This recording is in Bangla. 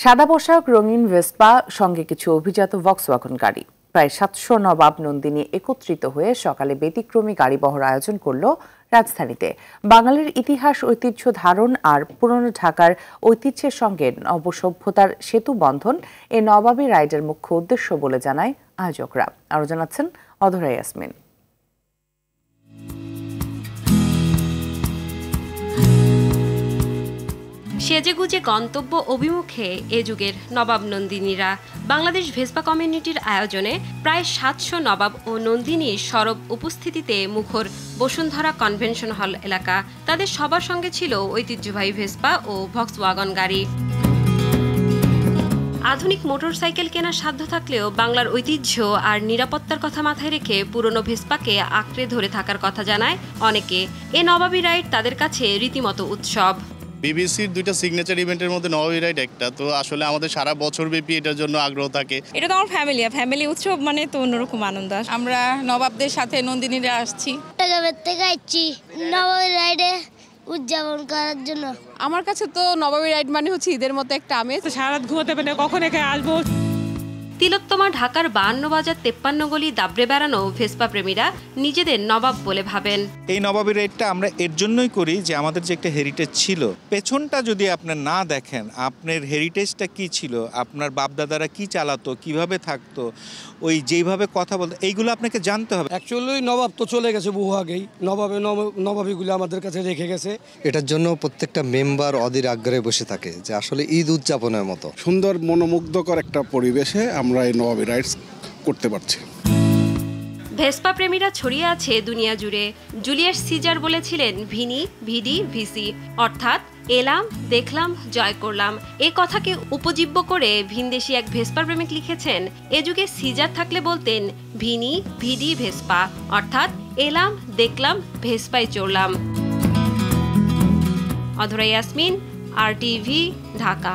সাদা পোশাক, রঙিন ভেসপা, সঙ্গে কিছু অভিজাত ভক্সওয়াগন গাড়ি, প্রায় ৭০০ নবাব নন্দিনী একত্রিত হয়ে সকালে ব্যতিক্রমী গাড়িবহর আয়োজন করল রাজধানীতে। বাঙালির ইতিহাস, ঐতিহ্য ধারণ আর পুরনো ঢাকার ঐতিহ্যের সঙ্গে নবসভ্যতার সেতু বন্ধন এ নবাবী রাইডের মুখ্য উদ্দেশ্য বলে জানায় আয়োজকরা। আরও জানাচ্ছেন অধরা ইয়াসমিন। সেজেগুজে গন্তব্য অভিমুখে এ যুগের নবাব নন্দিনীরা। বাংলাদেশ ভেসপা কমিউনিটির আয়োজনে প্রায় ৭০০ নবাব ও নন্দিনীর সরব উপস্থিতিতে মুখর বসুন্ধরা কনভেনশন হল এলাকা। তাদের সবার সঙ্গে ছিল ঐতিহ্যবাহী ভেসপা ও ভক্সওয়াগন গাড়ি। আধুনিক মোটরসাইকেল কেনার সাধ্য থাকলেও বাংলার ঐতিহ্য আর নিরাপত্তার কথা মাথায় রেখে পুরনো ভেসপাকে আঁকড়ে ধরে থাকার কথা জানায় অনেকে। এ নবাবী রাইড তাদের কাছে রীতিমতো উৎসব। বিবিসির দুইটা সিগনেচার ইভেন্টের মধ্যে নবাবী রাইড একটা, তো আসলে আমাদের সারা বছর ব্যাপী এটার জন্য আগ্রহ থাকে। এটা তো আমার ফ্যামিলি উৎসব, মানে তো অন্যরকম আনন্দ। আমরা নবাবদের সাথে নন্দিনীরা আসছি, নবাবী রাইডে উদযাপন করার জন্য। আমার কাছে তো নবাবী রাইড মানে হচ্ছে ঈদের মতো একটা আমেজ। সারা রাত ঘুমোতে পারে কখন এখানে আসবো। তিলোত্তমা ঢাকার 52 বাজার 53 গলি দাবড়ে বেড়ানো ভেসপা প্রেমীরা নিজেদের নবাব বলে ভাবেন। এই নবাবী রাইডটা আমরা এর জন্যই করি যে আমাদের যে একটা হেরিটেজ ছিল, পেছনটা যদি আপনি না দেখেন আপনার হেরিটেজটা কি ছিল, আপনার বাপদাদারা কি চালাতো, কিভাবে থাকতো, ওই যেইভাবে কথা বলতো, এইগুলো আপনাকে জানতে হবে। অ্যাকচুয়ালি নবাব তো চলে গেছে বহু আগেই, নবাবীগুলো আমাদের কাছে রেখে গেছে। এটার জন্য প্রত্যেকটা মেম্বার অধীর আগ্রহে বসে থাকে যে আসলে ঈদ উদযাপনের মতো সুন্দর মনোমুগ্ধকর একটা পরিবেশে আমরা এই নবাবী রাইডস করতে পারছি। ভেসপা প্রেমীরা ছড়িয়ে আছে দুনিয়া জুড়ে। জুলিয়াস সিজার বলেছিলেন ভিনি ভিডি ভিসি, অর্থাৎ এলাম, দেখলাম, জয় করলাম। এ কথাকে উপজীব্য করে ভিনদেশি এক ভেসপা প্রেমিক লিখেছেন, এ যুগে সিজার থাকলে বলতেন ভিনি ভিডি ভেসপা, অর্থাৎ এলাম, দেখলাম, ভেসপায় চড়লাম। অধরা ইয়াসমিন, RTV, ঢাকা।